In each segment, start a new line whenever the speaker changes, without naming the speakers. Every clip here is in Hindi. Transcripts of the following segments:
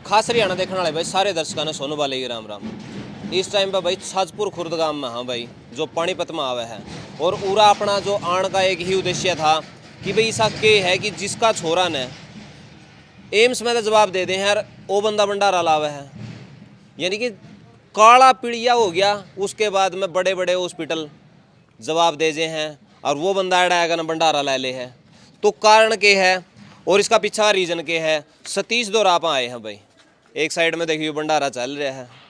खास हरियाणा देखने वाले भाई सारे दर्शकों ने सोनू वाले की राम राम। इस टाइम पर भाई छाजपुर खुर्द गांव में हाँ भाई जो पानीपत में आवे है और पूरा अपना जो आण का एक ही उद्देश्य था कि भाई ऐसा के है कि जिसका छोरा ने एम्स में तो जवाब दे दे यार वो बंदा भंडारा लावे है, यानी कि काला पीड़िया हो गया। उसके बाद में बड़े बड़े हॉस्पिटल जवाब दे जे हैं और वो बंदा आएगा ना भंडारा ले ले है। तो कारण के है और इसका पीछा रीजन के है। सतीश दो रापा आए हैं भाई, एक साइड में देखिए भंडारा चल रहा है।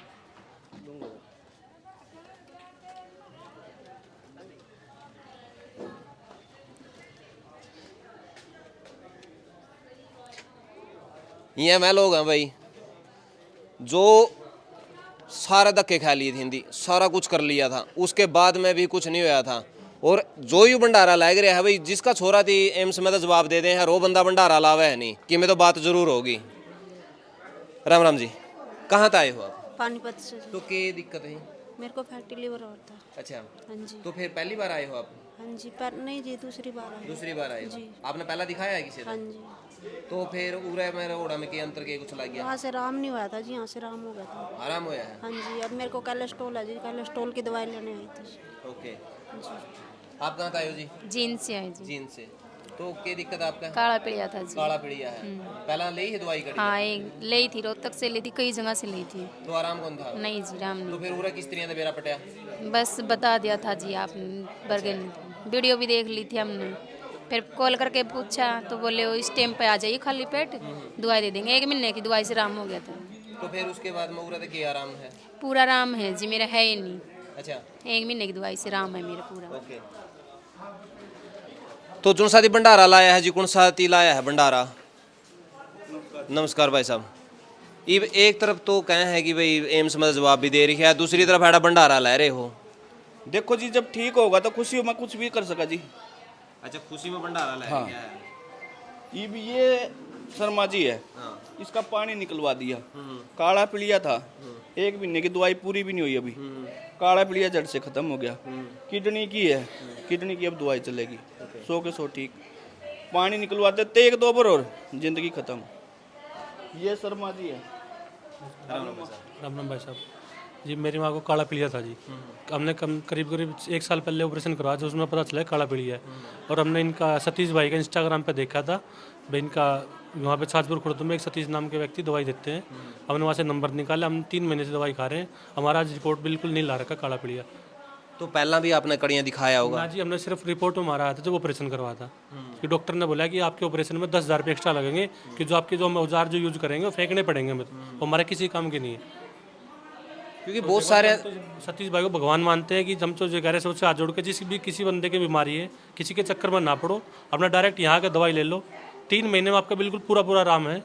ये मैं लोग हैं भाई जो सारे धक्के खा लिए थे, हिंदी सारा कुछ कर लिया था, उसके बाद में भी कुछ नहीं होया था। और जो यू भंडारा लाग रहा है भाई जिसका छोरा थी एम्स में तो जवाब दे दें वो बंदा भंडारा लावे है नहीं कि मैं तो बात जरूर होगी। राम राम जी, कहाँ से आए हो आप?
पानीपत से।
तो क्या दिक्कत है?
मेरे को फैटी लिवर और था।
अच्छा,
हाँ जी।
तो फिर पहली बार आए हो आप?
हाँ जी, पर नहीं जी दूसरी बार आई।
दूसरी बार आए हो?
जी।
आपने पहला दिखाया है किसी
हाँ
को?
जी।
तो फिर उरे मेरे ओढ़ा में के अंतर के कुछ लग गया?
वहाँ से आराम नहीं हुआ था जी, यहाँ से आराम हो गया था।
आराम होया है?
हाँ जी, अब मेरे को कोलेस्ट्रॉल है जी, कोलेस्ट्रॉल की दवाई लेने आई थी।
ओके,
जी।
आप कहाँ से आए हो जी?
जीन से आए जी।
जींद से। तो क्या दिक्कत है आपका?
काला पीड़िया था जी।
काला पीड़िया है। पहला ली है दवाई करी?
हाँ एक ली थी, रोहतक से ली थी, कई जगह से ली थी।
तो आराम कौन था?
नहीं जी राम
तो
नहीं।
फिर उरा किस तरह बेरा पटिया?
बस बता दिया था जी आप बर्गर, वीडियो भी देख ली थी हमने। फिर कॉल करके पूछा तो बोले वो इस टाइम पे आ जाइए खाली पेट, दवाई दे देंगे। 1 महीने की दवाई से आराम हो गया था।
तो फिर उसके बाद में उरा क्या आराम है?
पूरा आराम है जी, मेरा है ही नहीं।
अच्छा,
1 महीने की दवाई से आराम है मेरा पूरा।
ओके। तो कौन सा भंडारा लाया है जी? कौन सा लाया है भंडारा? नमस्कार भाई साहब। ये एक तरफ तो कहें है कि भाई एम्स में जवाब भी दे रही है, दूसरी तरफ है भंडारा ला रहे हो।
देखो जी, जब ठीक होगा तो खुशी में कुछ भी कर सका जी।
अच्छा, खुशी में भंडारा ला
हाँ।
रही है।
ये शर्मा जी है,
हाँ।
इसका पानी निकलवा दिया। काला पीलिया था, 1 महीने की दवाई पूरी भी नहीं हुई अभी। काला पीलिया जड़ से खत्म हो गया। किडनी की है, किडनी की अब दवाई चलेगी। 100 के 100 ठीक। पानी निकलवा देते 1-2 बार और जिंदगी खत्म। ये शर्मा जी है।
राम राम भाई साहब जी। मेरी माँ को काला पीलिया था जी। हमने करीब 1 साल पहले ऑपरेशन करवाया था, उसमें पता चला काला पीलिया है। और हमने इनका सतीश भाई का इंस्टाग्राम पे देखा था भाई, इनका वहाँ पे छाजपुर खुर्द में एक सतीश नाम के व्यक्ति दवाई देते हैं। हमने वहाँ से नंबर निकाला, हम 3 महीने से दवाई खा रहे हैं। हमारा आज रिपोर्ट बिल्कुल नहीं ला रखा काला पीलिया।
तो पहला भी आपने कड़ियाँ दिखाया होगा?
ना जी, हमने सिर्फ रिपोर्ट में मारा आया था जब ऑपरेशन करवाया था कि डॉक्टर ने बोला कि आपके ऑपरेशन में 10,000 रुपये एक्स्ट्रा लगेंगे कि जो आपके जो हम औजार जो यूज करेंगे वो फेंकने पड़ेंगे, मतलब वो हमारे किसी काम के नहीं है।
क्योंकि बहुत सारे
तो सतीश भाई को भगवान मानते हैं कि हम तो जो कह रहे हैं उससे हाथ जोड़ के किसी बंदे की बीमारी है किसी के चक्कर में ना पड़ो, अपना डायरेक्ट यहाँ के दवाई ले लो। 3 महीने में आपका बिल्कुल पूरा आराम है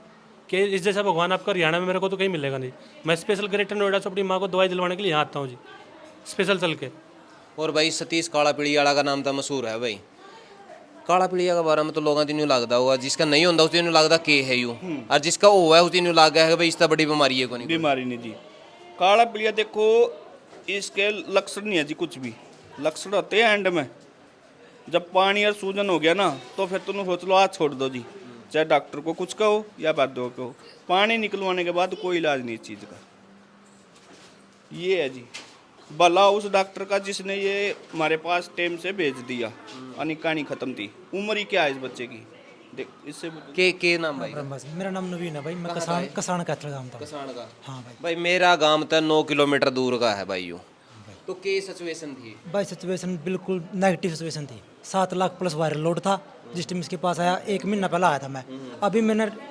कि इस जैसा भगवान आपका हरियाणा में मेरे को तो कहीं मिलेगा नहीं। मैं स्पेशल ग्रेटर नोएडा से अपनी माँ को दवाई दिलवाने के लिए यहाँ आता हूँ जी, स्पेशल चल के।
और भाई सतीश काला पीड़िया वाला का नाम तो मशहूर है भाई। काला पीड़िया के बारे में तो लोगों को लगता होगा, जिसका नहीं होता उस दिन लगता के है यू, और जिसका हुआ है उस दिन लग गया है भाई इसका बड़ी बीमारी है। को नहीं
बीमारी नहीं जी। काला पीलिया देखो, इसके लक्षण नहीं है जी, कुछ भी लक्षण होते हैं एंड में। जब पानी और सूजन हो गया ना तो फिर तुम सोच लो आज छोड़ दो जी, चाहे डॉक्टर को कुछ कहो या वैद्यों को। पानी निकलवाने के बाद कोई इलाज नहीं इस चीज़ का। ये है जी भला उस डॉक्टर का जिसने ये हमारे पास टाइम से भेज दिया, यानी कहानी खत्म थी। उम्र ही क्या है इस बच्चे की, देख इससे
के नाम भाई?
मेरा नाम नवीन है भाई, मैं कसान कैथल गांव था।
कसान का?
हाँ भाई।
भाई मेरा गांव तो 9 किलोमीटर दूर का है भाई यू। तो के सिचुएशन थी
भाई? सिचुएशन बिल्कुल नेगेटिव सिचुएशन थी। 7 लाख प्लस वायरल लोड था जिस टाइम इसके पास आया। 1 महीना पहले आया था मैं।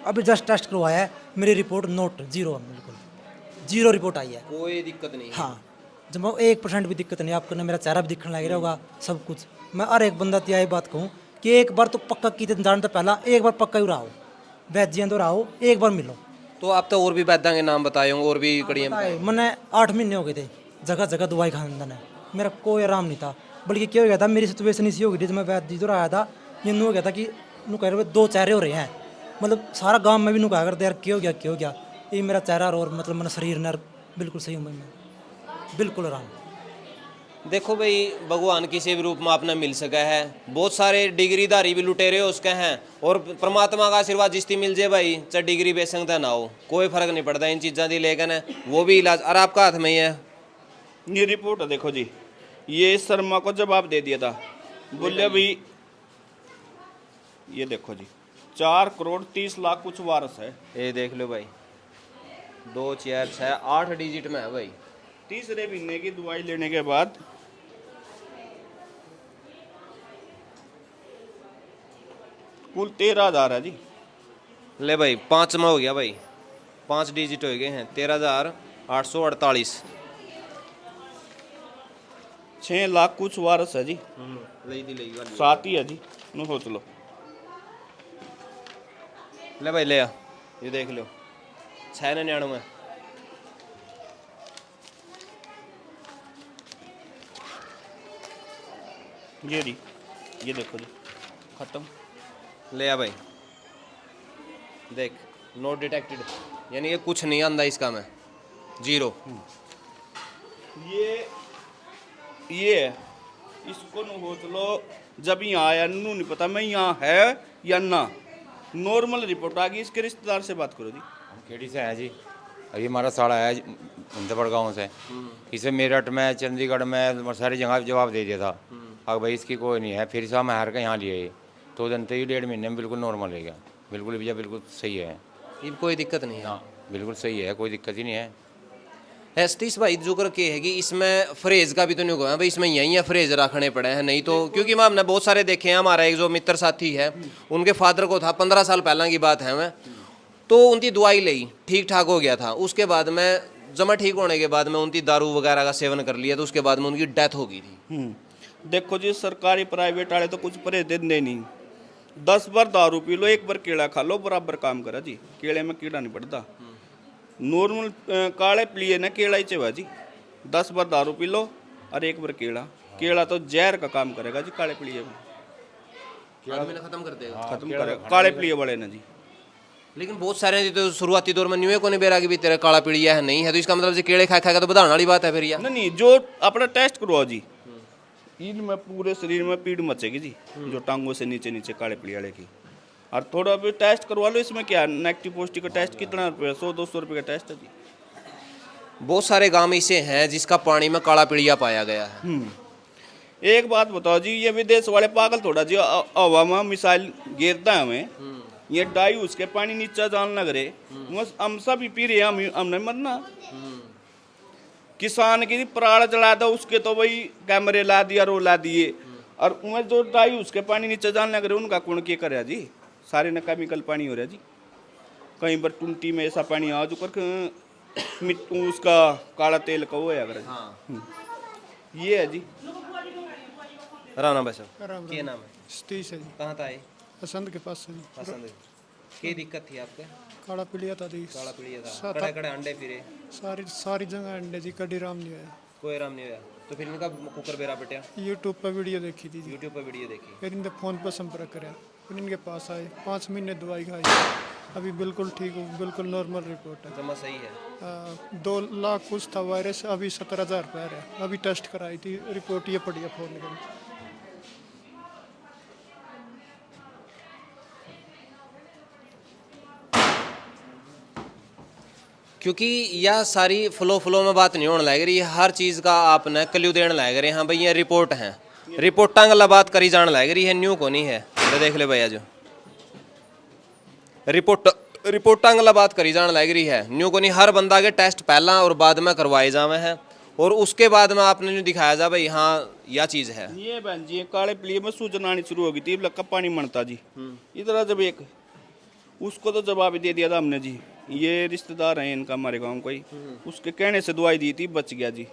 अभी जस्ट टेस्ट करवाया है, मेरी रिपोर्ट नोट जीरो है, बिल्कुल जीरो रिपोर्ट आई है।
कोई दिक्कत नहीं?
हाँ, जब 1% भी दिक्कत नहीं। आपको ना मेरा चेहरा भी दिखने लग रहा होगा सब कुछ। मैं हर एक बंदा यही बात कहूँ कि एक बार तो पक्का की जाने तो पहला एक बार पक्का ही रहो, वैद्य तो रहो, एक बार मिलो।
तो आप तो और भी वैद्यों के नाम बताए होंगे, और भी कड़ियाँ?
मैंने 8 महीने हो गए थे जगह जगह दवाई खाने ने, मेरा कोई आराम नहीं था। बल्कि क्या हो गया था, मेरी सिचुएशन इसी हो गई थी जब मैं वैद्य इधर आया था। ये हो गया था कि कह रहे 2 चेहरे हो रहे हैं, मतलब सारा गांव में भी नु कहा करते यार क्या हो गया। ये मेरा चेहरा और मतलब मेरा शरीर ने बिल्कुल सही हूँ मैं, बिल्कुल आराम।
देखो भाई, भगवान किसी भी रूप में आपने मिल सका है। बहुत सारे डिग्रीधारी भी लुटेरे हो उसके हैं, और परमात्मा का आशीर्वाद जिसकी मिल जाए भाई, चाहे डिग्री बेसंगता ना हो, कोई फर्क नहीं पड़ता इन चीज़ों की। लेकिन वो भी इलाज और आपका हाथ में ही है।
ये रिपोर्ट है देखो जी, ये शर्मा को जवाब दे दिया था, बोले भाई ये देखो जी 4 करोड़ 30 लाख कुछ वारस है।
ये देख लो भाई, 2 4 6 8 डिजिट में है भाई।
तीसरे महीने की दवाई लेने के बाद कुल 13,000 है जी।
ले भाई, 5वां हो गया भाई, 5 डिजिट हो गए हैं, 13,848।
6 लाख कुछ वारस है जी, साथ ही है जी, नो सोच लो।
ले भाई ले आ, ये देख लो 699।
ये जी, ये देखो जी खत्म।
ले आ भाई, देख, नोट डिटेक्टेड, यानी ये कुछ नहीं आंदा इसका में, 0।
ये है, इसको नो सोच लो। जब यहाँ आया नू नहीं पता मैं यहाँ है या ना, नॉर्मल रिपोर्ट आ गई। इसके रिश्तेदार से बात करो जी।
हम केडी से हैं जी, अभी हमारा साड़ा है इंदबड़ गाँव से। इसे मेरठ में, चंडीगढ़ में, सारी जगह जवाब दे दिया था। अब भाई इसकी कोई नहीं है, फिर से हम हार के यहाँ लिए, तो जनते ही 1.5 महीने में बिल्कुल नॉर्मल रहेगा। बिल्कुल भैया बिल्कुल सही है,
ये कोई दिक्कत नहीं है।
हाँ बिल्कुल सही है, कोई दिक्कत ही नहीं है।
सतीश भाई जो कर के है कि इसमें फ्रेज का भी तो नहीं होगा भाई, इसमें यही है फ्रेज रखने पड़े हैं, नहीं तो क्योंकि मैं हमने बहुत सारे देखे हैं। हमारा एक जो मित्र साथी है, उनके फादर को था, 15 साल पहले की बात है मैं, तो उनकी दवाई ली, ठीक ठाक हो गया था। उसके बाद में जमा ठीक होने के बाद में उनकी दारू वगैरह का सेवन कर लिया, तो उसके बाद में उनकी डेथ हो गई थी।
देखो जी, सरकारी प्राइवेट वाले तो कुछ परहेज देते नहीं। 10 बार दारू पी लो, 1 बार केला खा लो, बराबर काम करा जी। केले में कीड़ा नहीं पड़ता। नॉर्मल काले पीलिए ना केला ही चाहिए जी। 10 बार दारू पी लो और 1 बार केला। केला तो जहर का काम करेगा जी काले पीलिए में,
खत्म कर देगा,
खत्म करेगा काले पीलिए वाले ना जी।
लेकिन बहुत सारे तो शुरुआती दौर में न्यू है, को नहीं बेरा कि भी तेरा काला पीड़िया है नहीं है, तो इसका मतलब जो केड़े खा खा तो बढ़ाने वाली बात है फिर यार।
नहीं, जो अपना टेस्ट करवाओ जी, इनमें पूरे शरीर में पीड़ मचेगी जी, जो टांगों से नीचे नीचे काले पीड़े वाले की। और थोड़ा भी टेस्ट करवा लो, इसमें क्या नेगेटिव पॉजिटिव का टेस्ट कितना रुपये, 100-200 रुपये का टेस्ट है जी।
बहुत सारे गांव ऐसे हैं जिसका पानी में काला पीड़िया पाया गया है।
एक बात बताओ जी, ये विदेश वाले पागल थोड़ा जी, हवा में मिसाइल गिरता है हमें, ये डाई उसके पानी नीचे जान लग रहे, हम सब ही पी रहे हैं, हमने मरना। किसान की पराड़ चढ़ा था, उसके तो वही कैमरे ला दिया, रो ला दिए, और उनमें जो डाई उसके पानी नीचे जान लग रहे, उनका कौन क्या करे जी। सारे ना केमिकल पानी हो रहा जी। कहीं पर टुंटी में ऐसा पानी आ जो कर मिट्टू उसका काला तेल का वो है अगर। ये है जी।
राम राम भाई साहब, क्या नाम है?
सतीश है जी,
कहाँ था ये?
पसंद के पास से जी।
पसंद है। क्या दिक्कत थी आपके?
काला पीलिया था जी,
काला पीड़िया था, कड़े कड़े अंडे फिरे,
सारी जगह अंडे जी, कभी राम नहीं आया।
कोई आराम नहीं हुआ, तो फिर इनका कुकर बेरा पिटिया?
यूट्यूब पर वीडियो देखी थी जी,
यूट्यूब पर वीडियो देखी,
फिर इनके फ़ोन पर संपर्क कराया, फिर इनके पास आए, 5 महीने दवाई खाई, अभी बिल्कुल ठीक हो, बिल्कुल नॉर्मल रिपोर्ट है।
जमा सही है।
2 लाख कुछ था वायरस, अभी 17,000 रुपये है। अभी टेस्ट कराई थी, रिपोर्ट ये पड़ी है फ़ोन के।
क्योंकि यह सारी फ्लो में बात नहीं होने लग रही, हर चीज़ का आपने क्ल्यू देने लग रहे हैं। हाँ भाई ये रिपोर्ट हैं, रिपोर्टा गला बात करी जाने लग रही है, न्यू को नहीं है। तो देख ले भैया जो रिपोर्टा गला बात करी जाने लग रही है, न्यू को नहीं। हर बंदा के टेस्ट पहला और बाद में करवाए जावे हैं, और उसके बाद में आपने जो दिखाया जा भाई हाँ यह चीज़ है।
ये बहन जी काले पीलिए में सूजन आनी शुरू हो गई थी, लक्का पानी मनता जी। इधर जब एक उसको तो जवाब दे दिया था हमने जी, ये रिश्तेदार हैं इनका हमारे गांव कोई, उसके कहने से दवाई दी थी, बच गया जी।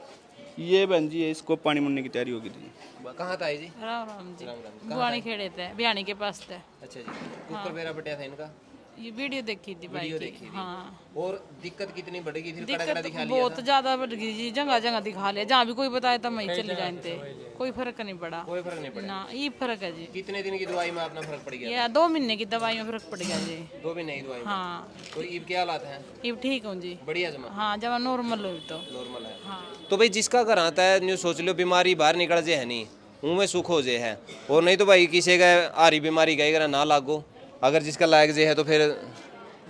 ये बहन जी इसको पानी मुड़ने की तैयारी होगी थी।
कहाँ था ये जी?
राम राम जी, बुआनी खेड़े थे, बियानी के पास थे।
अच्छा जी, कुकर बेरा बटिया था इनका?
ये वीडियो देखी थी भाई
वीडियो
की।
देखी थी।
हाँ
और दिक्कत कितनी बढ़ गई थी? कड़ा कड़ा दिखा लिया
बहुत ज्यादा बढ़ गई जी, जगह जगह दिखा लिया, जहाँ भी कोई बताए तो वहीं चले जाते, कोई फर्क नहीं पड़ा।
कोई फर्क नहीं पड़ा।
ना ये फर्क है जी,
कितने दिन की दवाई में अपना फर्क पड़ गया?
ये 2 महीने की दवाई में फर्क पड़ गया जी।
2 महीने की दवाई में?
हाँ
तो ईब क्या हालात हैं?
ये ठीक हूँ जी।
बढ़िया जमा
हाँ जब नॉर्मल हो तो।
नॉर्मल है।
हाँ
तो भाई जिसका घर आता है न्यू सोच लो बीमारी बाहर निकल जे है नहीं, मुंह में सुख हो जे है, और नहीं तो भाई किसी का आरी बीमारी गई अगर ना लागो, अगर जिसका लायक जे है तो फिर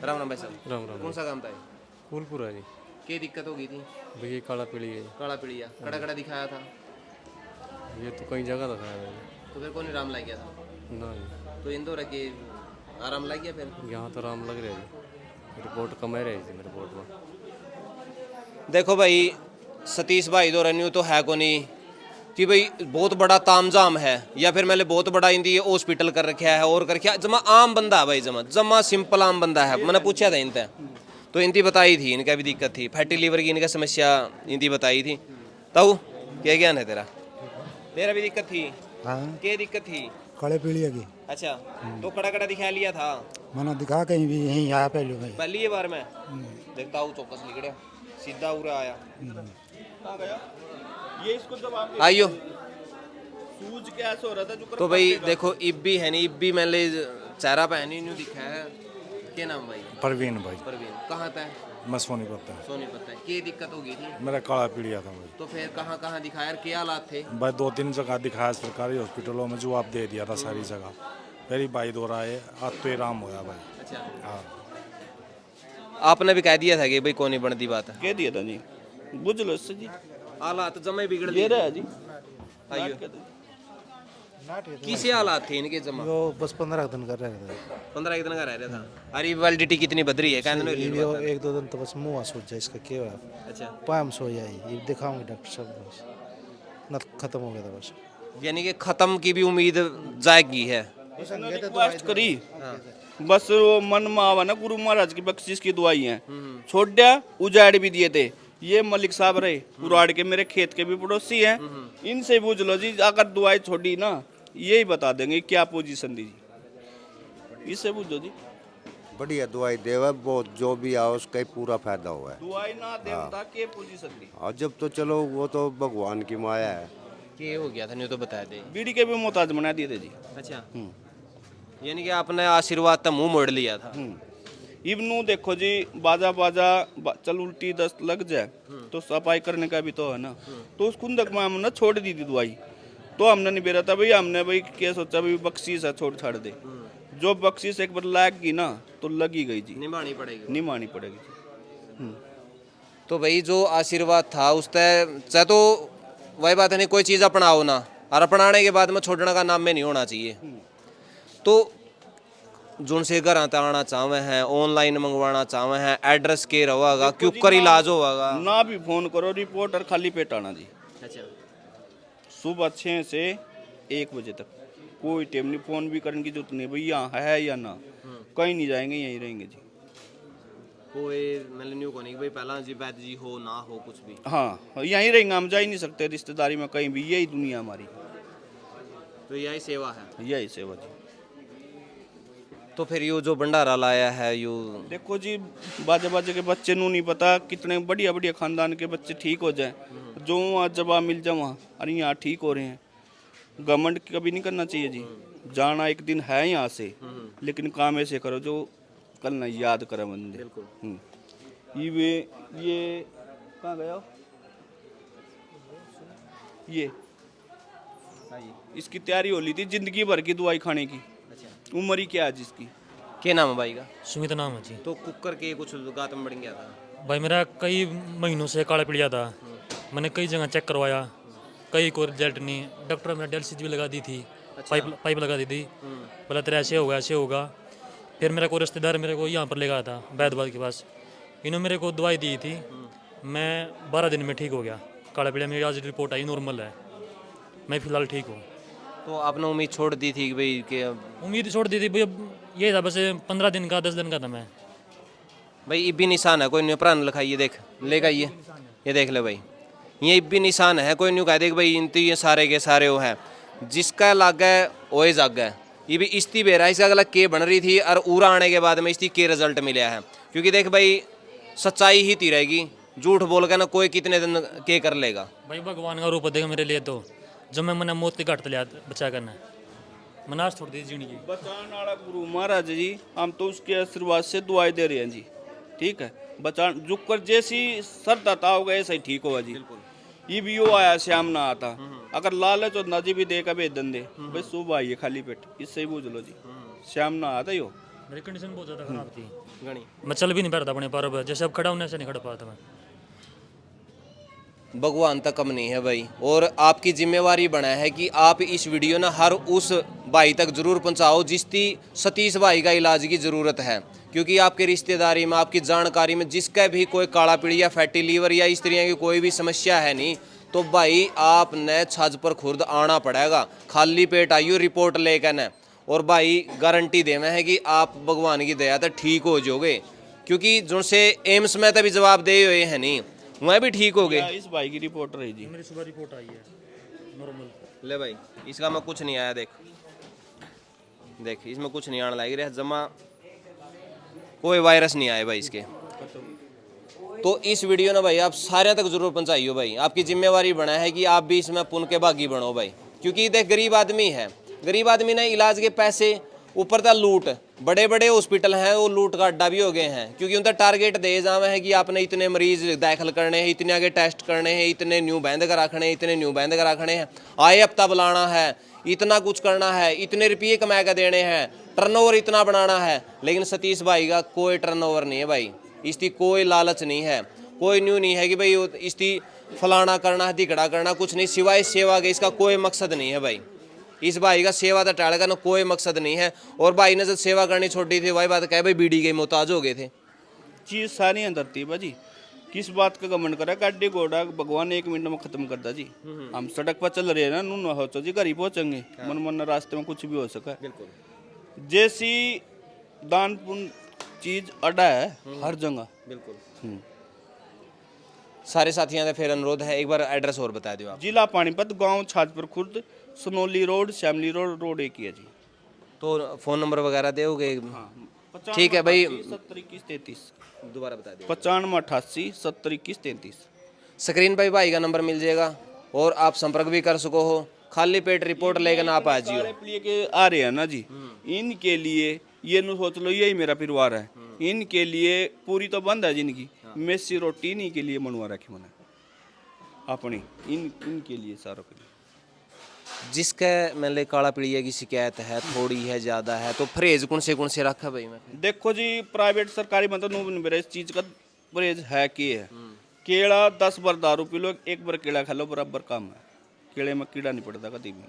राम राम भाई साहब।
राम राम
कौन सा काम था?
फूलपुरा जी
क्या दिक्कत हो गई थी?
भैया काला पीली है
काला पीलिया कड़ा कड़ा दिखाया था
ये तो कई जगह दिखाया है
तो फिर कौन आराम लग गया था?
ना जी
तो इंदौर के आराम लग गया फिर?
यहाँ तो आराम लग रहा है जी रिपोर्ट कम रही थी मेरे रिपोर्ट में।
देखो भाई सतीश भाई दो रन्यू तो है को नहीं कि भाई बहुत बड़ा तामझाम है या फिर मैंने बहुत बड़ा इंदी हॉस्पिटल कर रखा है और कर रखा जमा आम बंदा है भाई, जमा जमा सिंपल आम बंदा है। मैंने पूछा था इनसे तो इनकी बताई थी इनका भी दिक्कत थी, फैटी लीवर की इनका समस्या इनकी बताई थी। ताऊ क्या ज्ञान है तेरा? तेरा भी दिक्कत थी?
हाँ
क्या दिक्कत थी?
काले पीलिया की
अच्छा तो कड़ा कड़ा दिखा लिया था?
मैंने दिखा कहीं भी यहीं आया पहले भाई।
पहली ये बार में देखता हूँ चौकस निकलिया सीधा उरा आया।
कहाँ गया ये? इसको जब आप
आइयो
सूज के ऐसे हो रहा था जो
तो भाई देखो इब भी है नहीं, इब भी मैंने चेहरा पहनी नहीं दिखा है। क्या नाम भाई?
परवीन भाई।
परवीन कहाँ था?
मैं सोनीपत है।
सोनीपत है। क्या दिक्कत हो गई थी?
मेरा काला पीलिया था भाई।
तो फिर कहाँ कहाँ दिखाया और क्या हालात थे?
भाई 2-3 जगह दिखाया सरकारी हॉस्पिटलों में, जवाब दे दिया था सारी जगह। मेरी भाई दो रहा है आज तो आराम होया भाई।
अच्छा
हाँ
आपने भी कह दिया था कि भाई कौन नहीं बनती बात है?
कह दिया था जी, बुझ लो इससे जी।
हालात जमे बिगड़
ये रहा जी।
आइयो किसी हालात थे इनके जमा?
वो बस 15 दिन कर रहे थे।
15 दिन का रह रहा था। अरे वैलिडिटी कितनी बदरी है कहने में?
वो 1-2 दिन तो बस मुंह सूझ जाए इसका क्या हुआ।
अच्छा
पाम सो जाए ये दिखाऊंगे डॉक्टर साहब बस न खत्म हो गया था बस।
यानी कि खत्म की भी उम्मीद जाएगी है।
रिक्वेस्ट करी बस वो मन में आवा ना गुरु महाराज की बख्शिश की दुआई है, छोड़ दिया उजाड़ भी दिए थे। ये मलिक साहब रहे उराड़ के मेरे खेत के भी पड़ोसी हैं, इनसे पूछ लो जी अगर दुआई छोड़ी ना यही बता देंगे क्या पोजीशन दी जी, इससे पूछो जी।
बढ़िया दवाई देवा बहुत जो भी आओ उसका ही पूरा फायदा हुआ है।
दुआई ना देवता के पोजीशन दी।
और जब तो चलो वो तो भगवान की माया है।
क्या हो गया था नहीं तो बता दे।
बीड़ी के भी मोहताज बना दिए थे जी।
अच्छा यानी कि आपने आशीर्वाद तो मुंह मोड़ लिया था।
इबनू देखो जी बाजा बाजा चल उल्टी दस्त लग जाए तो सफाई करने का भी तो है ना, तो उस खुंदक में हमने छोड़ दी थी दवाई। तो हमने नहीं बेरा था भाई, हमने भाई क्या सोचा भाई बख्शीश है छोड़ छाड़ दे। जो बख्शीश एक बार लग गई ना तो लगी गई जी,
निभानी पड़ेगी।
निभानी पड़ेगी जी।
तो भाई जो आशीर्वाद था उस तय चाहे तो वही बात है नहीं, कोई चीज़ अपनाओ ना और अपनाने के बाद में छोड़ने का नाम में नहीं होना चाहिए। तो जो से घर आना चाहवे हैं, ऑनलाइन मंगवाना चाहवे हैं, एड्रेस के रहेगा क्यों कर इलाज होगा
ना भी फोन करो रिपोर्ट और खाली पेट आना जी।
अच्छा
सुबह 6 से 1 बजे तक कोई टाइम नहीं, फोन भी करने की जरूरत नहीं भाई यहाँ है या ना, कहीं नहीं जाएंगे यहीं रहेंगे जी।
कोई मतलब न्यू को नहीं भाई पहला जी बैद जी हो ना हो कुछ भी।
हाँ यहीं रहेंगे, हम जा ही नहीं सकते रिश्तेदारी में कहीं भी, यही दुनिया हमारी।
तो यही सेवा है,
यही सेवा जी।
तो फिर यू जो भंडारा लाया है यू
देखो जी बाजे बाजे के बच्चे नू नहीं पता कितने बढ़िया बढ़िया खानदान के बच्चे ठीक हो जाए, जो वहाँ जवाब मिल जाए वहाँ अरे यहाँ ठीक हो रहे हैं। घमंड कभी नहीं करना चाहिए जी, जाना एक दिन है यहाँ से लेकिन काम ऐसे करो जो कल ना याद करे बंदे। ये कहाँ गया ये इसकी तैयारी हो ली थी जिंदगी भर की दवाई खाने की। उम्र ही क्या है जिसकी?
क्या नाम है भाई का?
सुमित नाम है जी।
तो कुकर के कुछ गात में बढ़ गया था
भाई मेरा कई महीनों से काला पीलिया था, मैंने कई जगह चेक करवाया, कई को रिजल्ट नहीं। डॉक्टर ने डायलिसिस भी लगा दी थी। अच्छा। पाइप लगा दी थी, बोला तेरा ऐसे होगा ऐसे होगा। फिर मेरा कोई रिश्तेदार मेरे को यहाँ पर ले गया था बैदबाद के पास, इन्होंने मेरे को दवाई दी थी, मैं 12 दिन में ठीक हो गया। काला पीलिया मेरी आज रिपोर्ट आई नॉर्मल है, मैं फ़िलहाल ठीक हूँ।
तो आपने उम्मीद छोड़ दी थी कि भाई कि
उम्मीद छोड़ दी थी भाई, अब ये था बस 15 दिन का 10 दिन का था मैं।
भाई इब भी निशान है, कोई न्यू प्राण लिखाई ये देख लेगा ये देख ले भाई, ये इब भी निशान है। कोई न्यू कह दे कि भाई इन तो ये सारे के सारे वो हैं, जिसका लाग है वो ही जाग है। ये भी इस्ती बेरा इसका गला के बन रही थी और उरा आने के बाद में इसकी के रिजल्ट मिला है। क्योंकि देख भाई सच्चाई ही ती रहेगी, झूठ बोल के ना कोई कितने दिन के कर लेगा।
भाई भगवान का रूप देगा मेरे लिए, तो जब मैं मैंने मौत के घाट लिया बचा करना मनास छोड़ दी जिंदगी
बचाने वाला गुरु महाराज जी, हम तो उसके आशीर्वाद से दुआई दे रहे हैं जी। ठीक है, बचा झुक कर जैसी श्रद्धा होगा ऐसा ही ठीक होगा जी। ये भी वो आया श्याम ना आता, अगर लालच और नजी भी देगा बेदन दे भाई सुबह आइए खाली पेट, इससे ही बूझ लो जी। श्याम ना आता ही हो।
मेरी कंडीशन बहुत ज़्यादा खराब थी, मैं चल भी नहीं पाता अपने पैरों पर, जैसे अब खड़ा होने से नहीं खड़ा पाता मैं।
भगवान तक कम नहीं है भाई, और आपकी जिम्मेवारी बना है कि आप इस वीडियो ना हर उस भाई तक जरूर पहुंचाओ जिसकी सतीश भाई का इलाज की ज़रूरत है। क्योंकि आपके रिश्तेदारी में, आपकी जानकारी में जिसका भी कोई काला पीड़ी या फैटी लीवर या इस तरह की कोई भी समस्या है नहीं, तो भाई आपने छाजपुर खुर्द आना पड़ेगा। खाली पेट आइयो रिपोर्ट लेकर न, और भाई गारंटी देना है कि आप भगवान की दया तो ठीक हो जाओगे। क्योंकि जो से एम्स में तभी जवाब दे हुए हैं नहीं, वह भी ठीक हो गए।
इस भाई की रिपोर्ट रही जी,
मेरी सुबह रिपोर्ट आई है नॉर्मल।
ले भाई इसका में कुछ नहीं आया, देख इसमें कुछ नहीं आने लग रहा जमा, कोई वायरस नहीं आया भाई इसके। तो इस वीडियो ना भाई आप सारे तक जरूर पहुंचाइयो भाई, आपकी जिम्मेवारी बना है कि आप भी इसमें पुण्य के भागी बनो भाई। क्योंकि देख गरीब आदमी है, गरीब आदमी ने इलाज के पैसे ऊपर था लूट, बड़े बड़े हॉस्पिटल हैं वो लूट का अड्डा भी हो गए हैं। क्योंकि उनका टारगेट दे जावे है कि आपने इतने मरीज दाखिल करने हैं, इतने आगे टेस्ट करने हैं, इतने न्यू बैंड कर रखने हैं, इतने न्यू बैंड कर रखने हैं, आए हफ्ता बुलाना है, इतना कुछ करना है, इतने रुपये कमा के देने हैं, टर्नओवर इतना बनाना है। लेकिन सतीश भाई का कोई टर्नओवर नहीं है भाई, इसकी कोई लालच नहीं है, कोई न्यू नहीं है कि भाई इसकी फलाना करना है, दिखड़ा करना, कुछ नहीं सिवाय सेवा के। इसका कोई मकसद नहीं है भाई, इस भाई का सेवा तो टाल का ना कोई मकसद नहीं है। और भाई ने जब सेवा करनी छोड़ी थी वही बात कहे भाई बीड़ी के मोहताज हो गए थे।
चीज सारी अंदर थी भाजी, किस बात का घमंड करा, गाड़ी घोड़ा भगवान 1 मिनट में खत्म कर दा जी। हम सड़क पर चल रहे हैं ना, नून हो जी घर ही पहुंचेंगे, मन मन रास्ते में कुछ भी हो सका। बिल्कुल जैसी दान पुण्य चीज अड्डा है हर जगह। बिल्कुल
सारे साथियों का फिर अनुरोध है, एक बार एड्रेस और बता दो आप।
जिला पानीपत, गांव छाजपुर खुर्द, सनोली रोड, श्यामली रोड एक ही है जी।
तो फोन नंबर वगैरह दोगे? ठीक है भाई,
702133
दोबारा बता दो।
9588 702133
स्क्रीन पर भाई का नंबर मिल जाएगा और आप संपर्क भी कर सको हो। खाली पेट रिपोर्ट लेकर आप आ जियो।
के आ रहे हैं ना जी, इनके लिए ये न सोच लो यही मेरा परिवार है, इनके लिए पूरी तो बंद है जिनकी, मेसी रोटी इन्हीं के लिए मनवा रखी मैंने अपनी, इनके लिए सारों के लिए।
जिसका मतलब काला पीलिया की शिकायत है, थोड़ी है ज़्यादा है, तो परहेज कौन से रखा भाई? मैं
देखो जी प्राइवेट सरकारी मतलब मेरे इस चीज़ का परहेज है कि है केला 10 बार दारू पी लो, 1 बार केला खा लो बराबर काम है। केले में कीड़ा नहीं पड़ता कभी भी।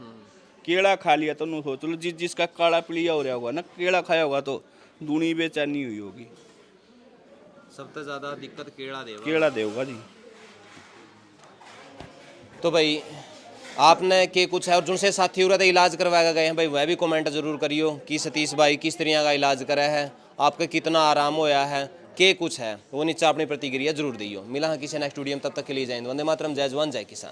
केला खा लिया तो नू सोच लो जिसका काला पीलिया हो रहा होगा ना, केला खाया होगा तो दूनी बेचैनी हुई होगी।
सबसे ज़्यादा दिक्कत
केला देगा जी।
तो भाई आपने के कुछ है और जिनसे साथी हो रहा था इलाज करवाया गए हैं भाई, वह भी कमेंट जरूर करियो कि सतीश भाई किस तरह का इलाज करा है, आपका कितना आराम होया है, के कुछ है वो नीचे अपनी प्रतिक्रिया जरूर दियो। मिला है किसी नेक्स्ट वीडियो में, तब तक के लिए जय हिंद, वंदे मातरम, जय जवान जय किसान।